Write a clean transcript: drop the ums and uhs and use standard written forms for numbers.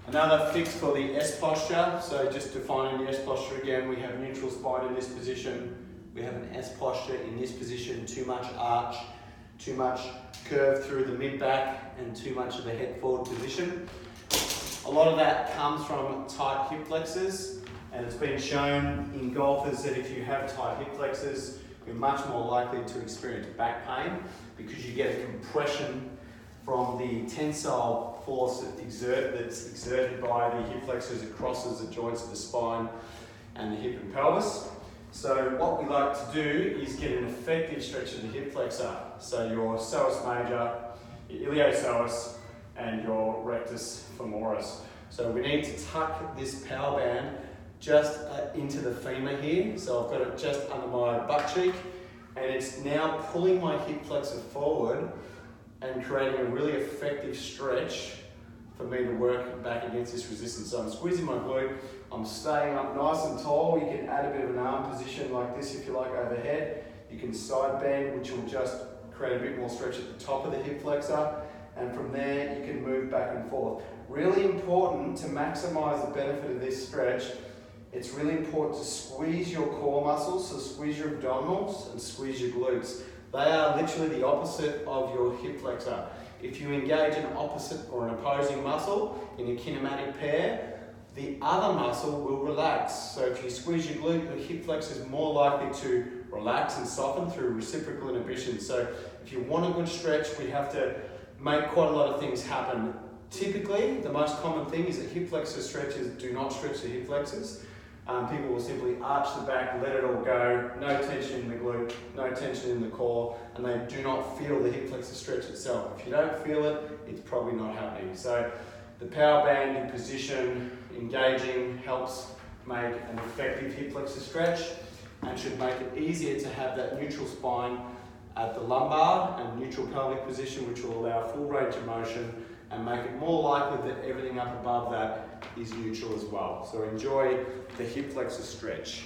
Another fix for the S posture. So just defining the S posture again, we have neutral spine in this position. We have an S posture in this position, too much arch, too much curve through the mid-back, and too much of a head forward position. A lot of that comes from tight hip flexors, and it's been shown in golfers that if you have tight hip flexors, you're much more likely to experience back pain because you get a compression from the tensile force that's exerted by the hip flexors. It crosses the joints of the spine and the hip and pelvis. So what we like to do is get an effective stretch of the hip flexor. So your psoas major, your iliopsoas, and your rectus femoris. So we need to tuck this power band just into the femur here. So I've got it just under my butt cheek, and it's now pulling my hip flexor forward and creating a really effective stretch for me to work back against this resistance. So I'm squeezing my glute, I'm staying up nice and tall. You can add a bit of an arm position like this if you like overhead. You can side bend, which will just create a bit more stretch at the top of the hip flexor. And from there, you can move back and forth. Really important to maximize the benefit of this stretch. It's really important to squeeze your core muscles, so squeeze your abdominals and squeeze your glutes. They are literally the opposite of your hip flexor. If you engage an opposite or an opposing muscle in a kinematic pair, the other muscle will relax. So if you squeeze your glute, your hip flexor is more likely to relax and soften through reciprocal inhibition. So if you want a good stretch, we have to make quite a lot of things happen. Typically, the most common thing is that hip flexor stretches do not stretch the hip flexors. People will simply arch the back, let it all go, no tension in the glute, no tension in the core, and they do not feel the hip flexor stretch itself. If you don't feel it, it's probably not happening. So the power band in position, engaging, helps make an effective hip flexor stretch and should make it easier to have that neutral spine at the lumbar and neutral pelvic position, which will allow full range of motion and make it more likely that everything up above that is neutral as well. So enjoy the hip flexor stretch.